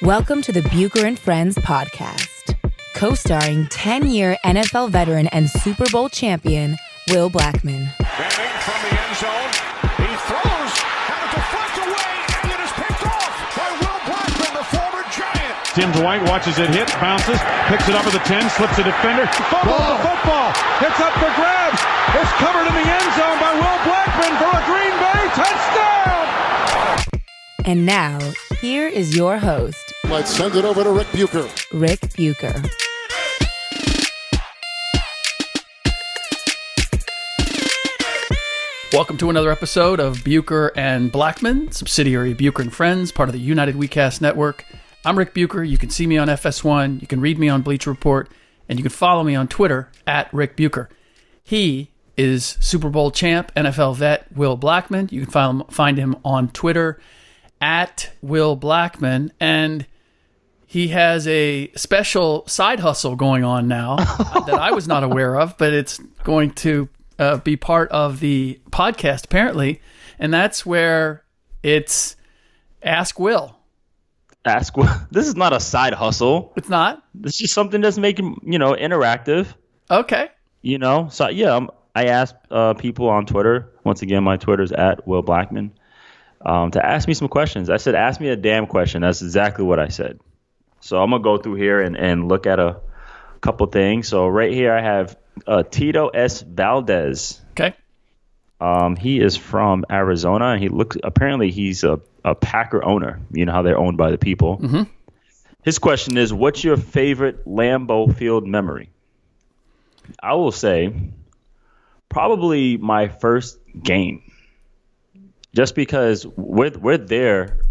Welcome to the Bucher and Friends podcast, co-starring 10-year NFL veteran and Super Bowl champion, Will Blackmon. Manning from the end zone. He throws, and a deflect away, and it is picked off by Will Blackmon, the former Giant. Tim Dwight watches it hit, bounces, picks it up at the 10, slips a defender, fumbles the football, it's up for grabs, it's covered in the end zone by Will Blackmon for a Green Bay touchdown! And now, here is your host, Let's send it over to Rick Bucher. Rick Bucher. Welcome to another episode of Bucher and Blackmon, subsidiary of Bucher and Friends, part of the United WeCast Network. I'm Rick Bucher. You can see me on FS1, you can read me on Bleacher Report, and you can follow me on Twitter at Rick Bucher. He is Super Bowl champ, NFL vet Will Blackmon. You can find him on Twitter at Will Blackmon, and he has a special side hustle going on now that I was not aware of, but it's going to be part of the podcast apparently, and that's where it's Ask Will. Ask Will. This is not a side hustle. It's not? This is just something that's making, interactive. Okay. So yeah, I asked people on Twitter. Once again, my Twitter's at Will Blackmon. To ask me some questions. I said, ask me a damn question. That's exactly what I said. So I'm going to go through here and look at a couple things. So right here I have Tito S. Valdez. Okay. He is from Arizona, and apparently he's a Packer owner. You know how they're owned by the people. Mm-hmm. His question is, what's your favorite Lambeau Field memory? I will say probably my first game. Just because we're there,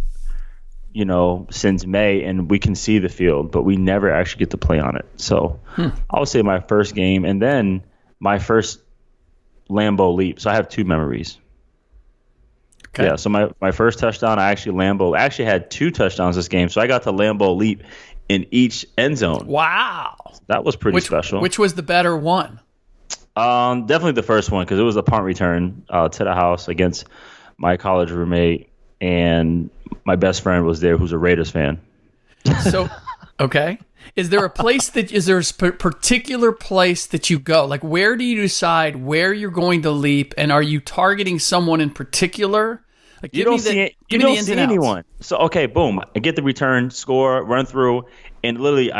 since May, and we can see the field, but we never actually get to play on it. So I would say my first game, and then my first Lambeau leap. So I have two memories. Okay. Yeah, so my first touchdown, I actually had two touchdowns this game. So I got to Lambeau leap in each end zone. Wow. That was pretty special. Which was the better one? Definitely the first one, because it was a punt return to the house against my college roommate, and my best friend was there who's a Raiders fan. So, okay. Is there a particular place that you go? Like, where do you decide where you're going to leap, and are you targeting someone in particular? Like, you don't see anyone. So, okay, boom. I get the return, score, run through, and literally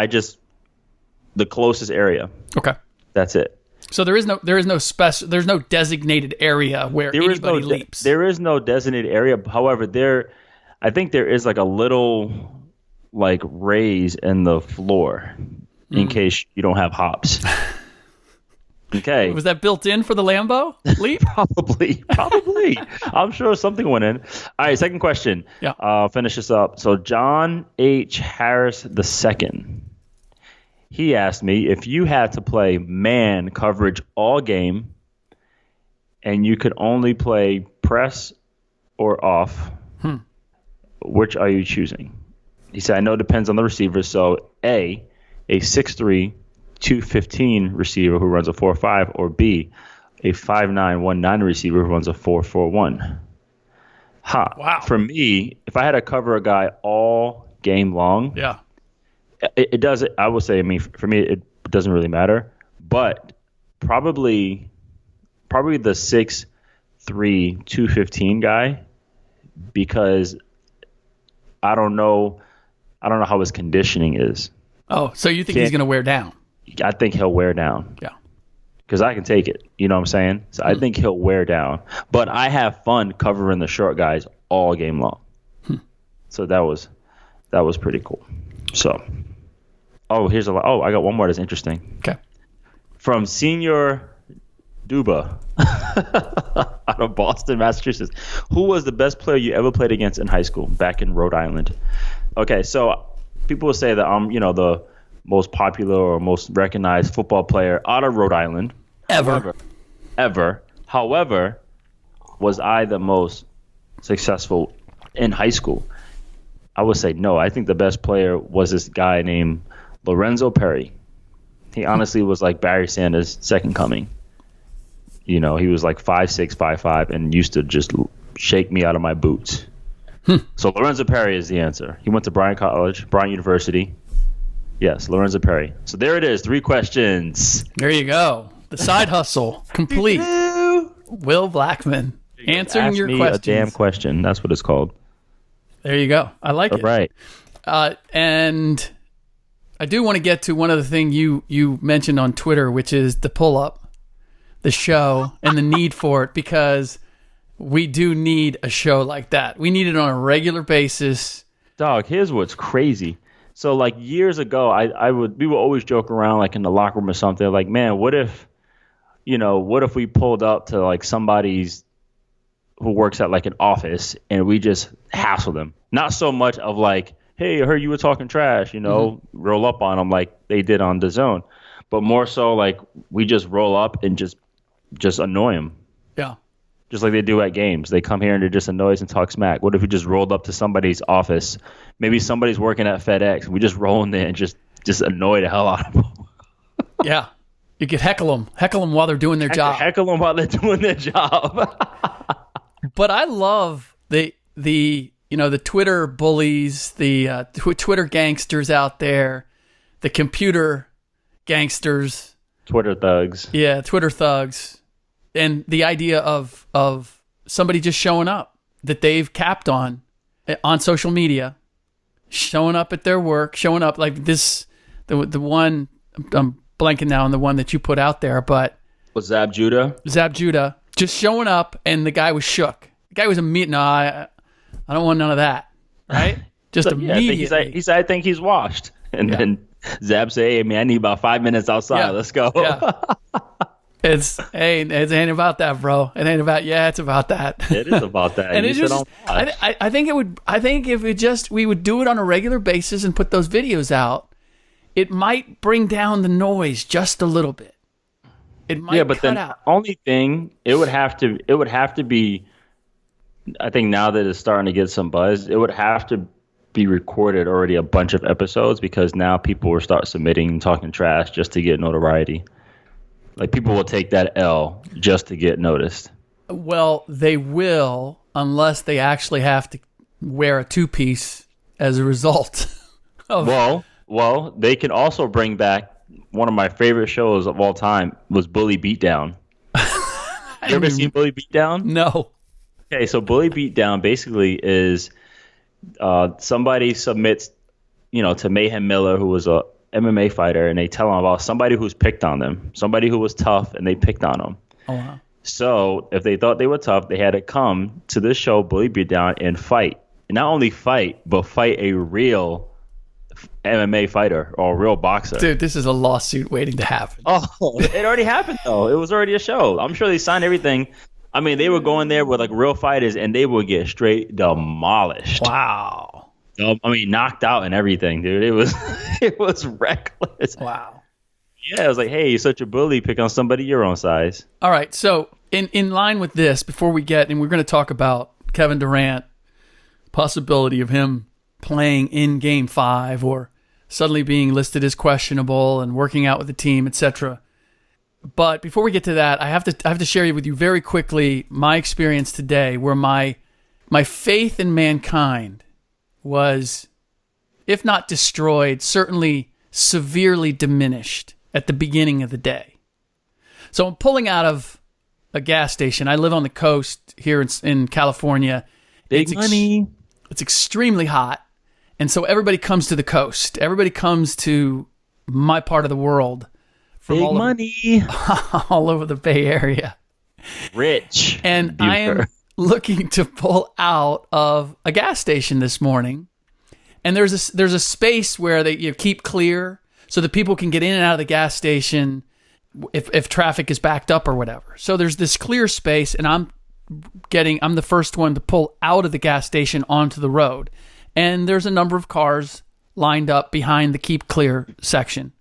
the closest area. Okay. That's it. So there's no designated area where anybody leaps. There is no designated area. However, I think there is like a little raise in the floor in case you don't have hops. Okay. Was that built in for the Lambeau leap? Probably. I'm sure something went in. All right, second question. Yeah. Finish this up. So John H. Harris II. He asked me, if you had to play man coverage all game and you could only play press or off, which are you choosing? He said, I know it depends on the receiver. So A 6'3", 215 receiver who runs a 4.5, or B, a 5'9", 190 receiver who runs a 4.41. Wow. For me, if I had to cover a guy all game long, yeah. It does. I would say. I mean, for me, it doesn't really matter. But probably the 6'3", 215 guy, because I don't know how his conditioning is. Oh, so you think he's going to wear down? I think he'll wear down. Yeah. Because I can take it. You know what I'm saying? So I think he'll wear down. But I have fun covering the short guys all game long. So that was pretty cool. So. Oh, I got one more that's interesting. Okay. From Senior Duba out of Boston, Massachusetts. Who was the best player you ever played against in high school back in Rhode Island? Okay, so people will say that I'm, the most popular or most recognized football player out of Rhode Island. Ever. However, was I the most successful in high school? I would say no. I think the best player was this guy named Lorenzo Perry. He honestly was like Barry Sanders' second coming. He was like 5'6", 5'5", and used to just shake me out of my boots. So Lorenzo Perry is the answer. He went to Bryant University. Yes, Lorenzo Perry. So there it is. 3 questions. There you go. The side hustle complete. Will Blackmon answering your questions. A damn question. That's what it's called. There you go. I like it. Right. And I do want to get to one other thing you mentioned on Twitter, which is the pull-up, the show, and the need for it, because we do need a show like that. We need it on a regular basis. Dog, here's what's crazy. So like years ago, we would always joke around like in the locker room or something, like, man, what if we pulled up to like somebody's who works at like an office and we just hassle them? Not so much of like, hey, I heard you were talking trash, roll up on them like they did on The Zone, but more so like we just roll up and just annoy them. Yeah. Just like they do at games. They come here and they just annoy us and talk smack. What if we just rolled up to somebody's office? Maybe somebody's working at FedEx. We just roll in there and just annoy the hell out of them. Yeah. You could heckle them while they're doing their job. Heckle them while they're doing their job. But I love the Twitter bullies, the Twitter gangsters out there, the computer gangsters. Twitter thugs. Yeah, Twitter thugs. And the idea of somebody just showing up that they've capped on social media, showing up at their work, showing up like this, the one, I'm blanking now on the one that you put out there, but... Was Zab Judah, just showing up, and the guy was shook. The guy was no, I don't want none of that, right? Just immediately. He said, I think he's washed. And then Zab said, hey, man, I need about 5 minutes outside. Let's go. Yeah. It ain't about that, bro. It ain't about, it's about that. It is about that. And it's just, I think if we would do it on a regular basis and put those videos out, it might bring down the noise just a little bit. It might but then the only thing, it would have to be, I think now that it's starting to get some buzz, it would have to be recorded already a bunch of episodes, because now people will start submitting and talking trash just to get notoriety. Like, people will take that L just to get noticed. Well, they will, unless they actually have to wear a 2-piece as a result. Well, they can also bring back one of my favorite shows of all time was Bully Beatdown. You ever seen Bully Beatdown? No. Okay, so Bully Beatdown basically is somebody submits, to Mayhem Miller, who was a MMA fighter, and they tell him about somebody who's picked on them, somebody who was tough, and they picked on them. Oh, wow. So if they thought they were tough, they had to come to this show, Bully Beatdown, and fight. And not only fight, but fight a real MMA fighter or a real boxer. Dude, this is a lawsuit waiting to happen. Oh, it already happened, though. It was already a show. I'm sure they signed everything. I mean, they were going there with like real fighters, and they would get straight demolished. Wow. Knocked out and everything, dude. It was reckless. Wow. Yeah, it was like, hey, you're such a bully. Pick on somebody your own size. All right. So in line with this, before we get, and we're going to talk about Kevin Durant, possibility of him playing in Game 5 or suddenly being listed as questionable and working out with the team, etc. But before we get to that, I have to share with you very quickly my experience today, where my faith in mankind was, if not destroyed, certainly severely diminished at the beginning of the day. So I'm pulling out of a gas station. I live on the coast here in California. Big money. It's extremely hot. And so everybody comes to the coast. Everybody comes to my part of the world. From Big money. All over the Bay Area. Rich. And Bucher. I am looking to pull out of a gas station this morning, and there's a space where they keep clear so that people can get in and out of the gas station if traffic is backed up or whatever. So there's this clear space, and I'm the first one to pull out of the gas station onto the road, and there's a number of cars lined up behind the keep clear section,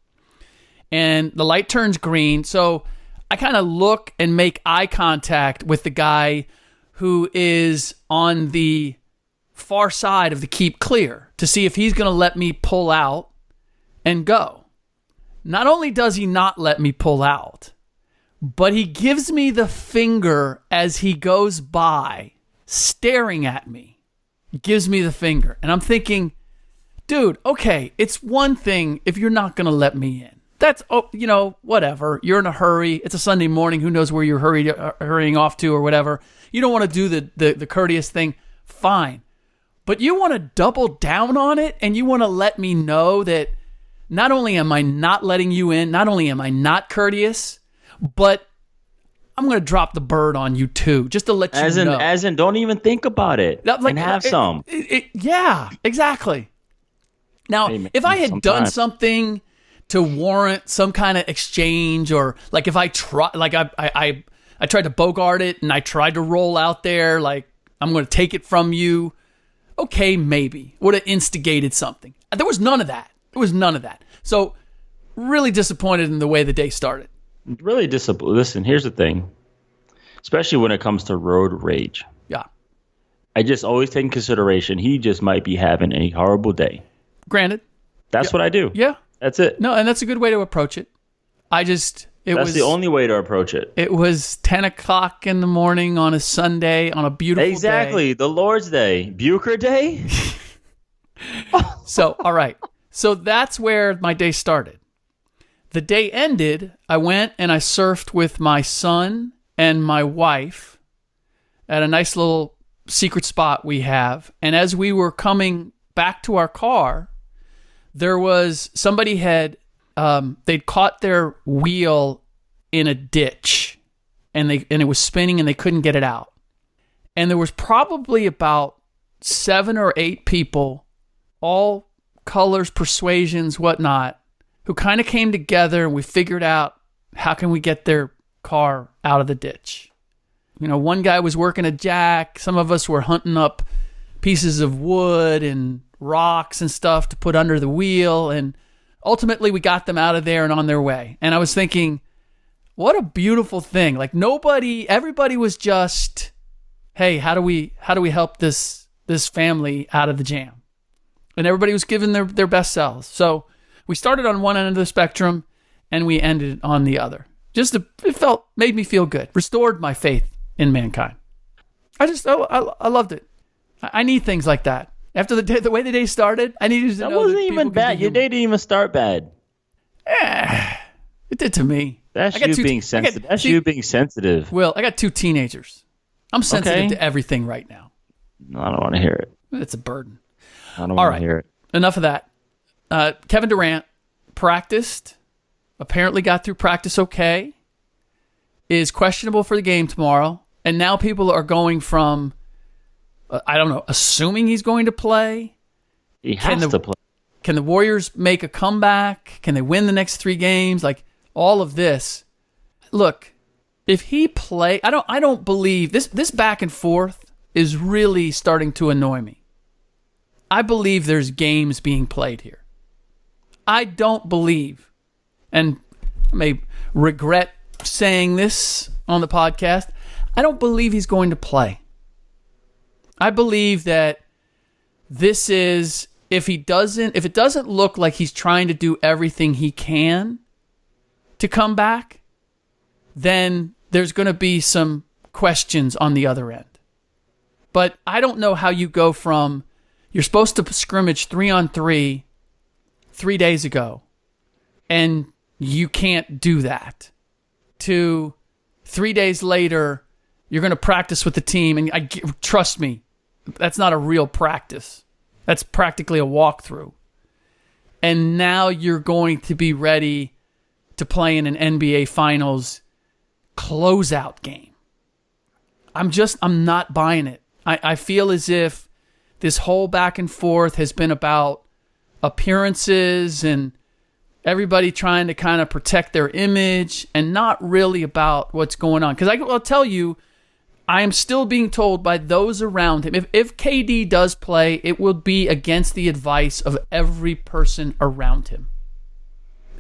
and the light turns green. So I kind of look and make eye contact with the guy who is on the far side of the keep clear to see if he's going to let me pull out and go. Not only does he not let me pull out, but he gives me the finger as he goes by, staring at me. gives me the finger. And I'm thinking, dude, okay, it's one thing if you're not going to let me in. That's, whatever. You're in a hurry. It's a Sunday morning. Who knows where you're hurrying off to or whatever. You don't want to do the courteous thing. Fine. But you want to double down on it, and you want to let me know that not only am I not letting you in, not only am I not courteous, but I'm going to drop the bird on you too, just to let you know. As in, don't even think about it and have some. Yeah, exactly. Now, if I had done something to warrant some kind of exchange, or like if I tried to bogart it and I tried to roll out there, like I'm going to take it from you. Okay, maybe. Would have instigated something. There was none of that. So, really disappointed in the way the day started. Really disappointed. Listen, here's the thing. Especially when it comes to road rage. Yeah. I just always take in consideration he just might be having a horrible day. Granted. That's what I do. Yeah. That's it. No, and that's a good way to approach it. That's the only way to approach it. It was 10 o'clock in the morning on a Sunday on a beautiful day. Exactly. The Lord's Day. Bucher Day? So, all right. So that's where my day started. The day ended, I went and I surfed with my son and my wife at a nice little secret spot we have. And as we were coming back to our car, there was somebody they'd caught their wheel in a ditch, and it was spinning and they couldn't get it out. And there was probably about 7 or 8 people, all colors, persuasions, whatnot, who kind of came together, and we figured out how can we get their car out of the ditch. One guy was working a jack. Some of us were hunting up pieces of wood and rocks and stuff to put under the wheel, and ultimately we got them out of there and on their way. And I was thinking, what a beautiful thing. Like everybody was just, hey, how do we help this family out of the jam? And everybody was giving their best selves. So we started on one end of the spectrum and we ended on the other. Made me feel good. Restored my faith in mankind. I loved it. I need things like that. After the way the day started, I needed to know that wasn't even bad. Your day didn't even start bad. It did to me. That's you being sensitive. That's you being sensitive. Will, I got 2 teenagers. I'm sensitive to everything right now. No, I don't want to hear it. It's a burden. I don't want to hear it. Enough of that. Kevin Durant practiced, apparently got through practice okay, is questionable for the game tomorrow, and now people are going from, assuming he's going to play. He has to play. Can the Warriors make a comeback? Can they win the next 3 games? Like, all of this. Look, if he play, I don't believe this back and forth is really starting to annoy me. I believe there's games being played here. I don't believe, and I may regret saying this on the podcast, I don't believe he's going to play. I believe that this is, if it doesn't look like he's trying to do everything he can to come back, then there's going to be some questions on the other end. But I don't know how you go from, you're supposed to scrimmage 3-on-3 3 days ago, and you can't do that, to 3 days later, you're going to practice with the team, and trust me, that's not a real practice. That's practically a walkthrough. And now you're going to be ready to play in an NBA Finals closeout game. I'm not buying it. I feel as if this whole back and forth has been about appearances and everybody trying to kind of protect their image and not really about what's going on. Because I'll tell you, I am still being told by those around him, if KD does play, it will be against the advice of every person around him.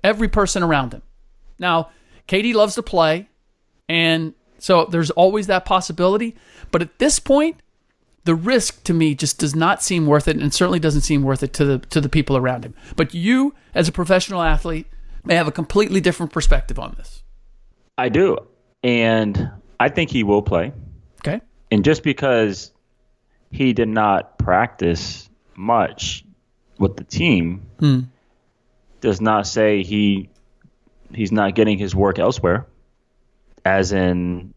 Every person around him. Now, KD loves to play, and so there's always that possibility. But at this point, the risk to me just does not seem worth it, and certainly doesn't seem worth it to the people around him. But you, as a professional athlete, may have a completely different perspective on this. I do, and I think he will play. Okay. And just because he did not practice much with the team does not say he's not getting his work elsewhere. As in,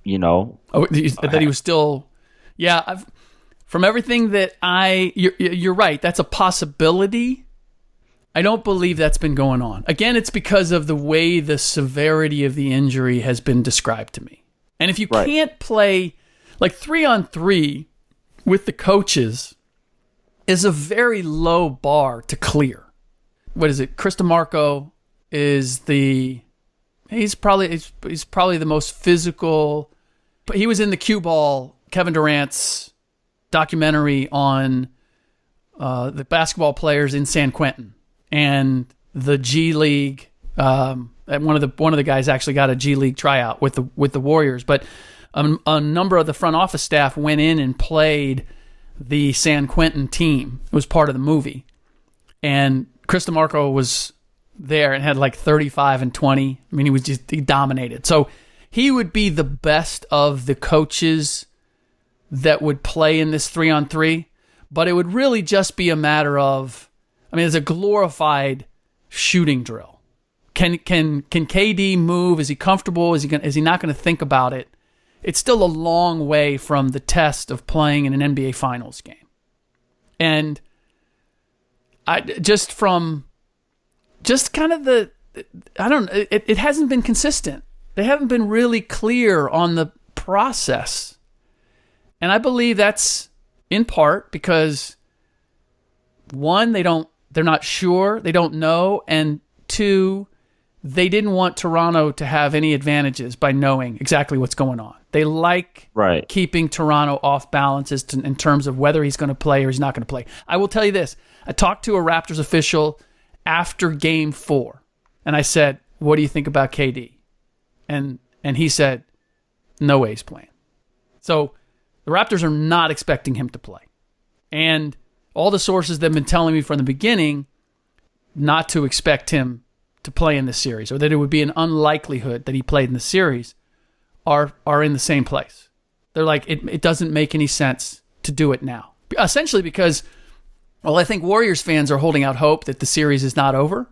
that he was still, from everything that you're right. That's a possibility. I don't believe that's been going on. Again, it's because of the way the severity of the injury has been described to me. And if you can't play like 3-on-3 with the coaches is a very low bar to clear. What is it? Chris DeMarco is he's probably the most physical. But he was in the cue ball, Kevin Durant's documentary on the basketball players in San Quentin and the G League. One of the guys actually got a G League tryout with the Warriors, but a number of the front office staff went in and played the San Quentin team. It was part of the movie, and Chris DeMarco was there and had like 35 and 20. I mean, he dominated. So he would be the best of the coaches that would play in this 3-on-3, but it would really just be a matter of, it's a glorified shooting drill. Can KD move? Is he comfortable? Is he not going to think about it? It's still a long way from the test of playing in an NBA Finals game. And it hasn't been consistent. They haven't been really clear on the process. And I believe that's in part because, one, they're not sure, they don't know, and two, they didn't want Toronto to have any advantages by knowing exactly what's going on. They like keeping Toronto off balance in terms of whether he's going to play or he's not going to play. I will tell you this. I talked to a Raptors official after Game 4, and I said, what do you think about KD? And he said, no way he's playing. So the Raptors are not expecting him to play. And all the sources that have been telling me from the beginning not to expect him to play in this series, or that it would be an unlikelihood that he played in the series, are in the same place. They're like, it doesn't make any sense to do it now. Essentially because, I think Warriors fans are holding out hope that the series is not over.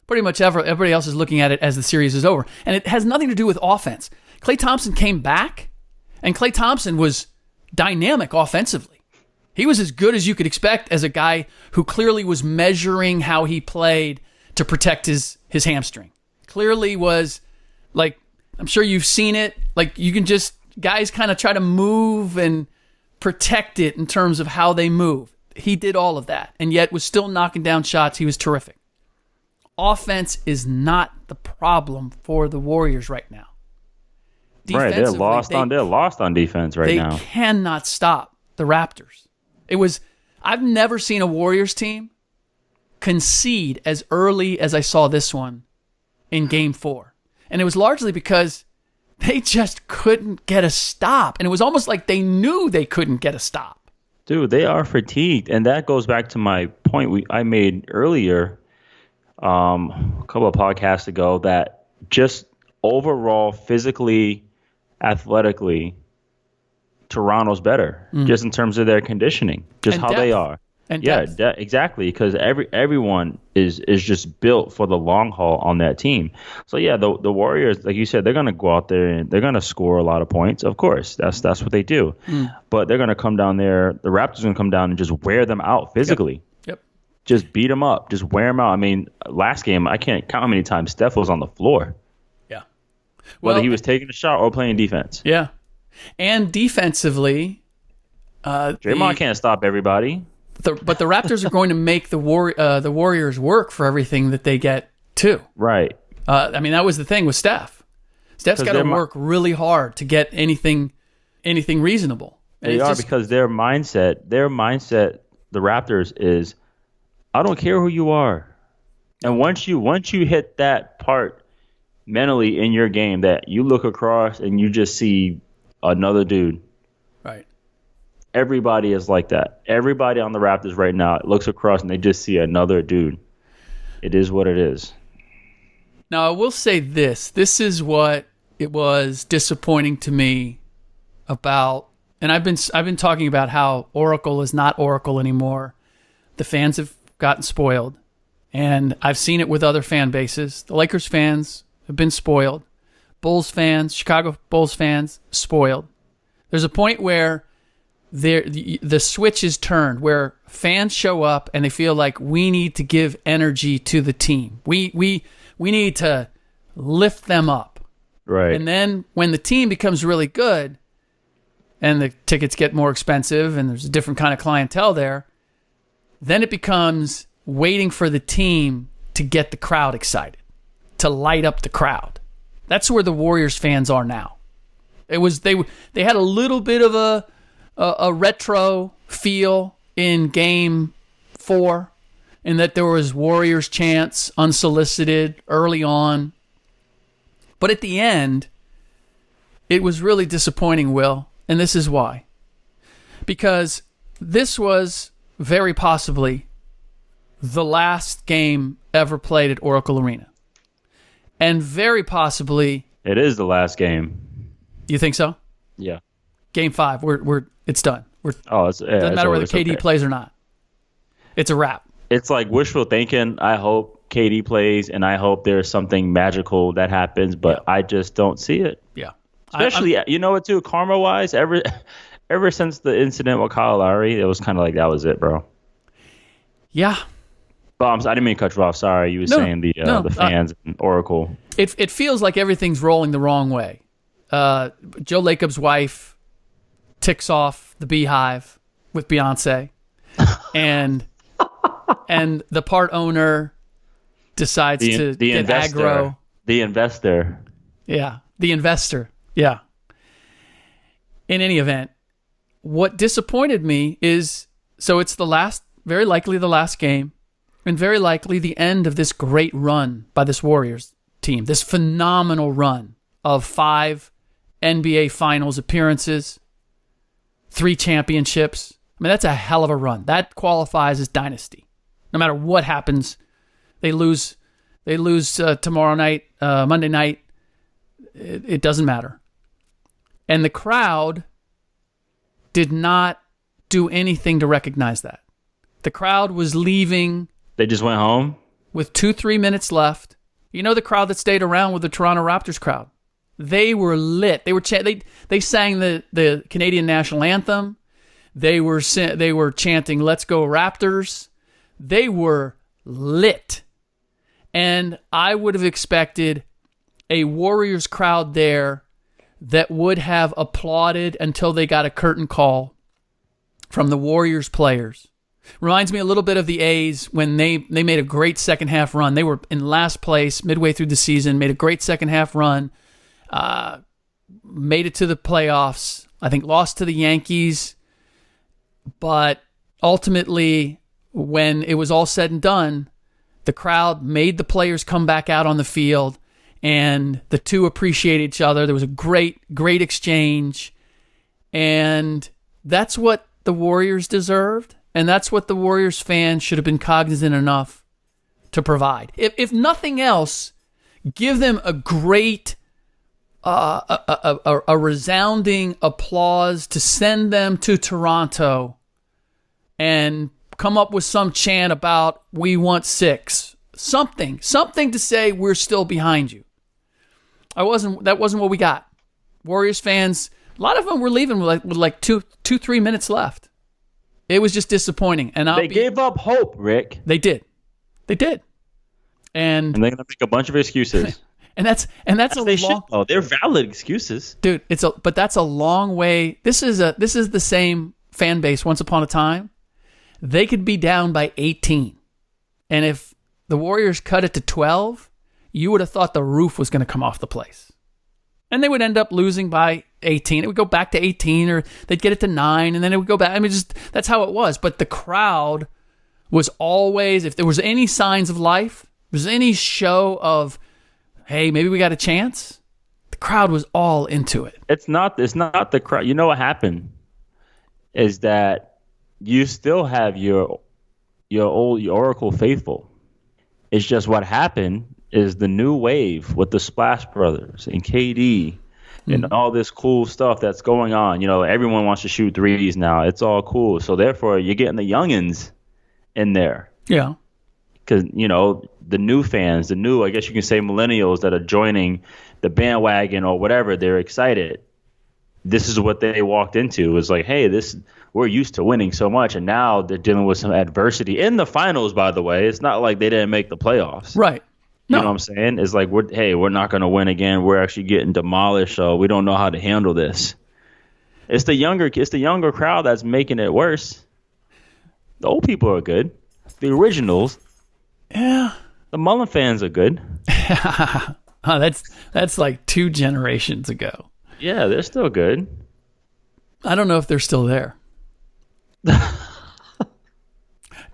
Pretty much everybody else is looking at it as the series is over. And it has nothing to do with offense. Klay Thompson came back, and Klay Thompson was dynamic offensively. He was as good as you could expect as a guy who clearly was measuring how he played to protect his hamstring. Clearly was, like, I'm sure you've seen it, like you can just, guys kind of try to move and protect it in terms of how they move. He did all of that, and yet was still knocking down shots. He was terrific. Offense is not the problem for the Warriors right now. Right, they're lost on defense right now. They cannot stop the Raptors. I've never seen a Warriors team concede as early as I saw this one in Game 4. And it was largely because they just couldn't get a stop. And it was almost like they knew they couldn't get a stop. Dude, they are fatigued. And that goes back to my point I made earlier, a couple of podcasts ago, that just overall, physically, athletically, Toronto's better, just in terms of their conditioning, just how they are. And exactly, because everyone is just built for the long haul on that team. So yeah, the Warriors, like you said, they're gonna go out there and they're gonna score a lot of points. Of course, that's what they do. But they're gonna come down there. The Raptors are gonna come down and just wear them out physically. Yep. Just beat them up. Just wear them out. I mean, last game I can't count how many times Steph was on the floor. Yeah. Whether he was taking a shot or playing defense. Yeah. And defensively, Draymond can't stop everybody. But the Raptors are going to make the Warriors work for everything that they get too. Right. That was the thing with Steph. Steph's got to work really hard to get anything reasonable. And because their mindset, the Raptors is, I don't care who you are. And once you hit that part mentally in your game that you look across and you just see another dude. Right. Everybody is like that. Everybody on the Raptors right now looks across and they just see another dude. It is what it is. Now, I will say this. This is what it was disappointing to me about And I've been talking about how Oracle is not Oracle anymore. The fans have gotten spoiled. And I've seen it with other fan bases. The Lakers fans have been spoiled. Bulls fans, Chicago Bulls fans, spoiled. There's a point where the switch is turned, where fans show up and they feel like we need to give energy to the team. We need to lift them up. Right. And then when the team becomes really good and the tickets get more expensive and there's a different kind of clientele there, then it becomes waiting for the team to get the crowd excited, to light up the crowd. That's where the Warriors fans are now. It was they had a little bit of a retro feel in Game 4, in that there was Warriors chants unsolicited early on. But at the end, it was really disappointing, Will, and this is why. Because this was very possibly the last game ever played at Oracle Arena. And very possibly... It is the last game. You think so? Yeah. Game 5, it's done. Doesn't it's matter whether KD plays or not. It's a wrap. It's like wishful thinking. I hope KD plays, and I hope there's something magical that happens, but I just don't see it. Yeah. Especially, you know what, too, karma-wise, ever since the incident with Kyle Lowry, it was kind of like that was it, bro. Yeah. Bombs, I didn't mean to cut you off. Sorry, you were saying the fans and Oracle. It feels like everything's rolling the wrong way. Joe Lacob's wife ticks off the Beehive with Beyonce, and the part owner decides to get investor, aggro. The investor. Yeah, the investor. Yeah. In any event, what disappointed me is, so it's very likely the last game, and very likely the end of this great run by this Warriors team, this phenomenal run of 5 NBA Finals appearances, 3 championships. I mean, that's a hell of a run. That qualifies as dynasty. No matter what happens, they lose tomorrow night, Monday night. It doesn't matter. And the crowd did not do anything to recognize that. The crowd was leaving. They just went home? With 2-3 minutes left. You know the crowd that stayed around with the Toronto Raptors crowd? They were lit. They were they sang the Canadian national anthem. They were chanting "Let's go Raptors." They were lit. And I would have expected a Warriors crowd there that would have applauded until they got a curtain call from the Warriors players. Reminds me a little bit of the A's when they made a great second half run. They were in last place midway through the season, made a great second half run, made it to the playoffs. I think lost to the Yankees, but ultimately, when it was all said and done, the crowd made the players come back out on the field, and the two appreciated each other. There was a great exchange, and that's what the Warriors deserved. And that's what the Warriors fans should have been cognizant enough to provide. If nothing else, give them a great, a resounding applause to send them to Toronto and come up with some chant about "we want 6." Something to say we're still behind you. That wasn't what we got. Warriors fans, a lot of them were leaving with like 2-3 minutes left. It was just disappointing, and they gave up hope, Rick. They did, and they're gonna make a bunch of excuses. and that's a long. Oh, they're valid excuses, dude. But that's a long way. This is the same fan base once upon a time. They could be down by 18, and if the Warriors cut it to 12, you would have thought the roof was going to come off the place, and they would end up losing by 18. It would go back to 18, or they'd get it to 9, and then it would go back. I mean, just that's how it was. But the crowd was always, if there was any signs of life, if there was any show of, hey, maybe we got a chance, the crowd was all into it. It's not the crowd. You know what happened is that you still have your Oracle faithful. It's just what happened is the new wave with the Splash Brothers and KD and all this cool stuff that's going on. Everyone wants to shoot threes now. It's all cool. So therefore, you're getting the youngins in there. Yeah. Because, the new fans, I guess you can say millennials that are joining the bandwagon or whatever, they're excited. This is what they walked into. It was like, hey, we're used to winning so much, and now they're dealing with some adversity in the finals, by the way. It's not like they didn't make the playoffs. Right. You know what I'm saying? It's like, we're not going to win again. We're actually getting demolished, so we don't know how to handle this. It's the younger crowd that's making it worse. The old people are good. The originals. Yeah. The Mullen fans are good. That's like 2 generations ago. Yeah, they're still good. I don't know if they're still there.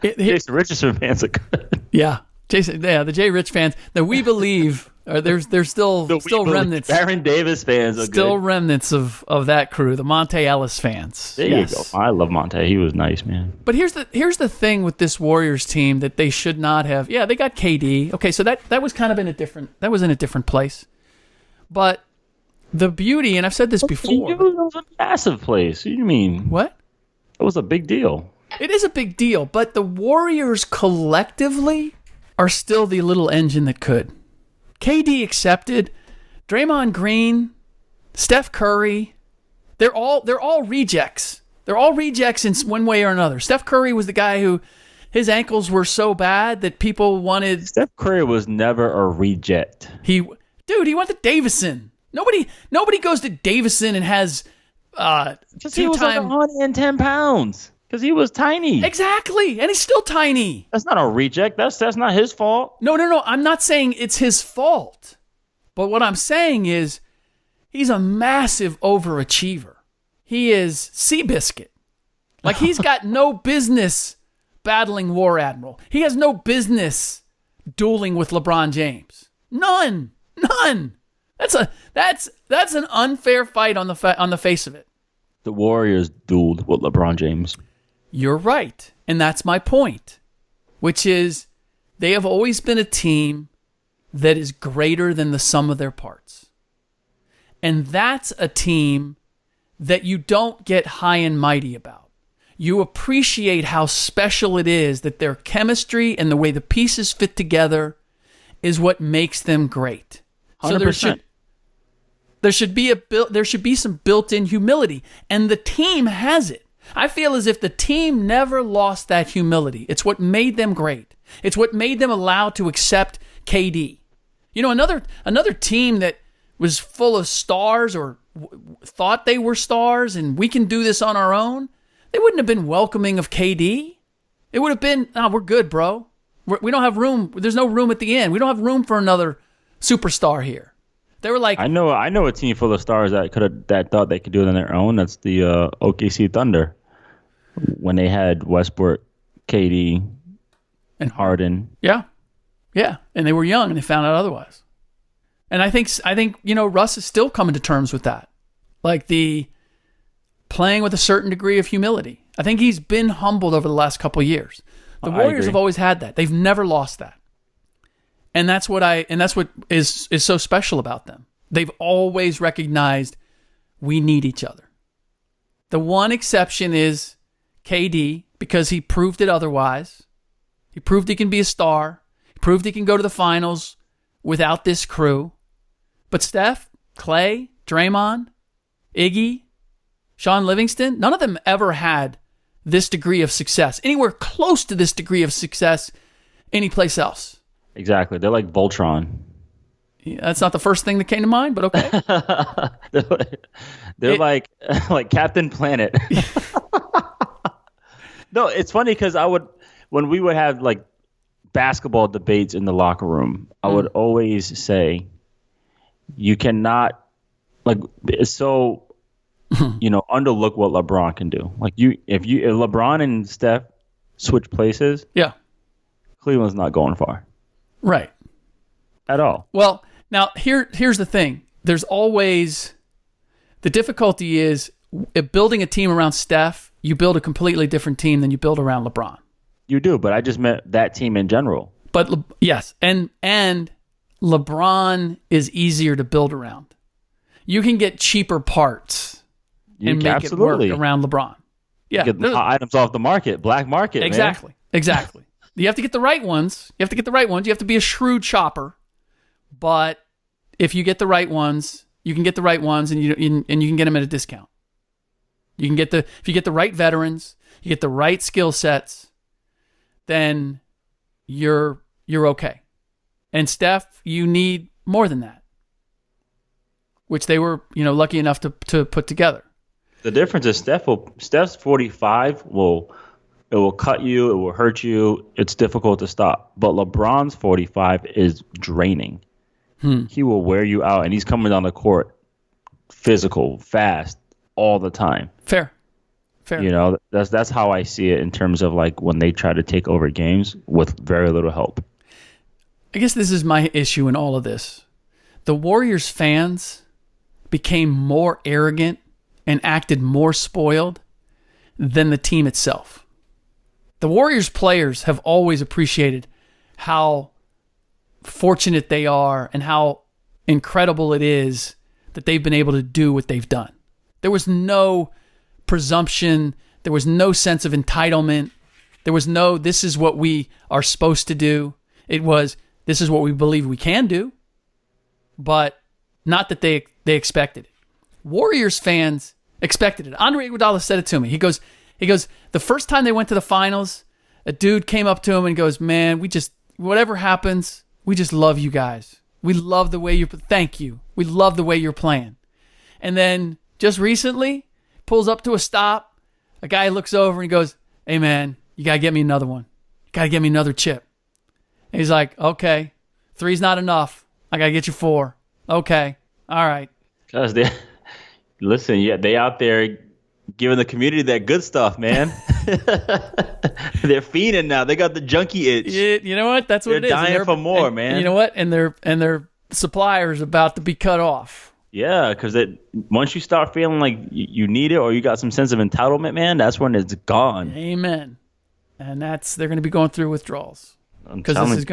Jason Richardson fans are good. Yeah. The Jay Rich fans that we believe there's still remnants. Baron Davis fans are still good. Remnants of that crew, the Monte Ellis fans. There you go. I love Monte. He was nice, man. But here's the thing with this Warriors team that they should not have. Yeah, they got KD. Okay, so that was kind of in a different place. But the beauty, and I've said this before. It was a massive place. What do you mean? What? It was a big deal. It is a big deal, but the Warriors collectively are still the little engine that could. KD accepted, Draymond Green, Steph Curry, they're all rejects. They're all rejects in one way or another. Steph Curry was the guy who his ankles were so bad that people wanted. Steph Curry was never a reject. He went to Davison. Nobody goes to Davison and has because he was like 110 pounds. Because he was tiny. Exactly. And he's still tiny. That's not a reject. That's not his fault. No. I'm not saying it's his fault. But what I'm saying is he's a massive overachiever. He is Seabiscuit. Like, he's got no business battling War Admiral. He has no business dueling with LeBron James. None. That's an unfair fight on the face of it. The Warriors dueled with LeBron James. You're right. And that's my point, which is they have always been a team that is greater than the sum of their parts. And that's a team that you don't get high and mighty about. You appreciate how special it is that their chemistry and the way the pieces fit together is what makes them great. 100%. So there should be some built-in humility, and the team has it. I feel as if the team never lost that humility. It's what made them great. It's what made them allowed to accept KD. Another team that was full of stars or thought they were stars and we can do this on our own, they wouldn't have been welcoming of KD. It would have been, we're good, bro. We don't have room. There's no room at the end. We don't have room for another superstar here. They were like, I know a team full of stars that thought they could do it on their own. That's the OKC Thunder when they had Westbrook, KD, and Harden. Yeah, and they were young and they found out otherwise. And I think Russ is still coming to terms with that, like the playing with a certain degree of humility. I think he's been humbled over the last couple of years. The Warriors have always had that. They've never lost that. And that's what is so special about them. They've always recognized we need each other. The one exception is KD, because he proved it otherwise. He proved he can be a star. He proved he can go to the finals without this crew. But Steph, Clay, Draymond, Iggy, Sean Livingston, none of them ever had this degree of success, anywhere close to this degree of success anyplace else. Exactly. They're like Voltron. Yeah, that's not the first thing that came to mind, but okay. they're like Captain Planet. No, it's funny because when we would have like basketball debates in the locker room, I would always say, you cannot, like, it's so, underlook what LeBron can do. Like, if LeBron and Steph switch places, yeah, Cleveland's not going far. Right. At all. Well, now here's the thing. There's always, the difficulty is building a team around Steph, you build a completely different team than you build around LeBron. You do, but I just meant that team in general. But yes, and LeBron is easier to build around. you can get cheaper parts and make it work around LeBron. Yeah, get items off the market, black market. Exactly. You have to get the right ones. You have to be a shrewd shopper. But if you get the right ones, you can get the right ones, and you can get them at a discount. If you get the right veterans, you get the right skill sets, then you're okay. And Steph, you need more than that, which they were lucky enough to put together. The difference is Steph's 45 it will cut you, it will hurt you. It's difficult to stop. But LeBron's 45 is draining. He will wear you out, and he's coming down the court physical, fast, all the time. Fair. That's how I see it in terms of like when they try to take over games with very little help. I guess this is my issue in all of this. The Warriors fans became more arrogant and acted more spoiled than the team itself. The Warriors players have always appreciated how fortunate they are and how incredible it is that they've been able to do what they've done. There was no presumption. There was no sense of entitlement. There was no, this is what we are supposed to do. It was, this is what we believe we can do, but not that they expected it. Warriors fans expected it. Andre Iguodala said it to me. He goes, the first time they went to the finals, a dude came up to him and goes, man, whatever happens, we just love you guys. We love the way thank you. We love the way you're playing. And then just recently, pulls up to a stop. A guy looks over and goes, hey man, you got to get me another one. You got to get me another chip. And he's like, okay, 3's not enough. I got to get you 4. Okay. All right. Because they out there giving the community that good stuff, man. They're fiending now. They got the junkie itch. You know what? That's what it is. They're dying for more, man. You know what? And their supplier's about to be cut off. Yeah, because once you start feeling like you need it or you got some sense of entitlement, man, that's when it's gone. Amen. And they're going to be going through withdrawals because this is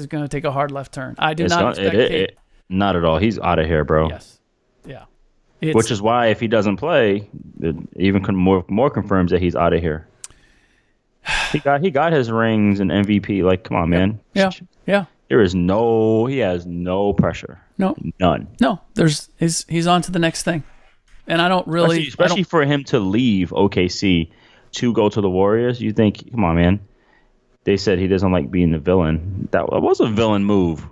going to take a hard left turn. I do not expect not at all. He's out of here, bro. Yes. Yeah. Which is why if he doesn't play, it even more confirms that he's out of here. He got his rings and MVP. Like, come on, man. Yeah. He has no pressure. No. None. No. He's on to the next thing. And I don't really especially for him to leave OKC to go to the Warriors, you think, come on, man. They said he doesn't like being the villain. That was a villain move.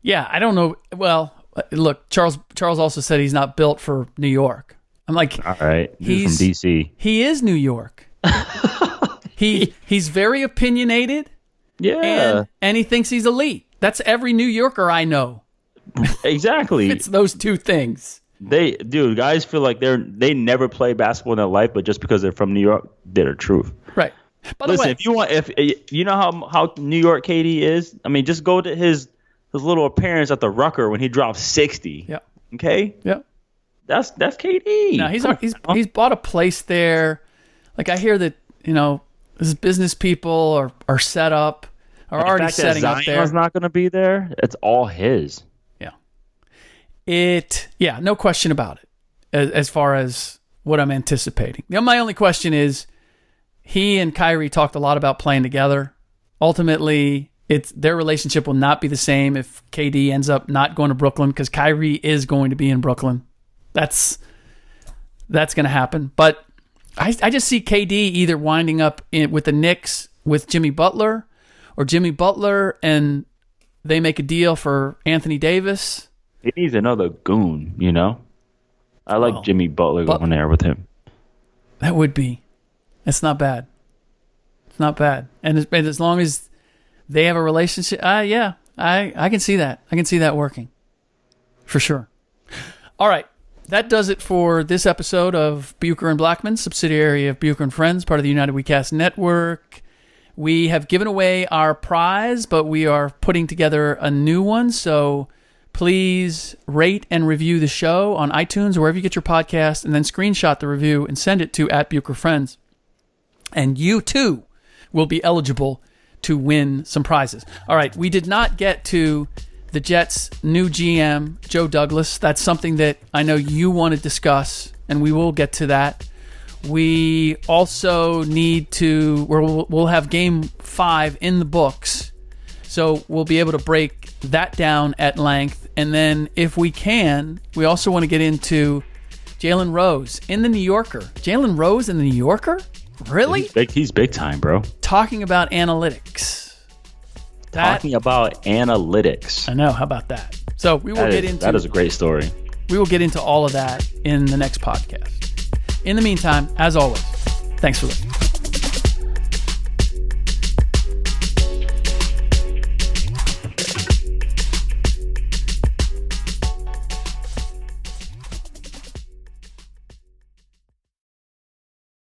Yeah, I don't know. Well, look, Charles also said he's not built for New York. I'm like, all right, he's from DC. He is New York. He's very opinionated. Yeah, and he thinks he's elite. That's every New Yorker I know. Exactly. It's those two things. Guys feel like they never play basketball in their life, but just because they're from New York, they're the truth. Right. By the way, if you know how New York KD is, I mean, just go to his little appearance at the Rucker when he dropped 60. Yeah. Okay. Yeah. That's KD. No, he's bought a place there. Like I hear that his business people are set up, are already setting up there. Zion's not going to be there. It's all his. Yeah. No question about it. As far as what I'm anticipating, my only question is, he and Kyrie talked a lot about playing together. Ultimately, their relationship will not be the same if KD ends up not going to Brooklyn, because Kyrie is going to be in Brooklyn. That's going to happen. But I just see KD either winding up with the Knicks with Jimmy Butler, or Jimmy Butler and they make a deal for Anthony Davis. He needs another goon, I like Jimmy Butler going there with him. That would be. It's not bad. It's not bad. And as long as they have a relationship, I can see that. I can see that working. For sure. All right. That does it for this episode of Bucher and Blackmon, subsidiary of Bucher and Friends, part of the United WeCast Network. We have given away our prize, but we are putting together a new one. So please rate and review the show on iTunes or wherever you get your podcast, and then screenshot the review and send it to @BucherFriends. And you, too, will be eligible to win some prizes. All right, we did not get to the Jets' new GM, Joe Douglas. That's something that I know you want to discuss, and we will get to that. We also need to, we'll have Game 5 in the books, so we'll be able to break that down at length. And then if we can, we also want to get into Jalen Rose in the New Yorker. Jalen Rose in the New Yorker? Really? He's big time, bro. Talking about analytics. Talking about analytics. I know. How about that? So we will get into... That is a great story. We will get into all of that in the next podcast. In the meantime, as always, thanks for listening.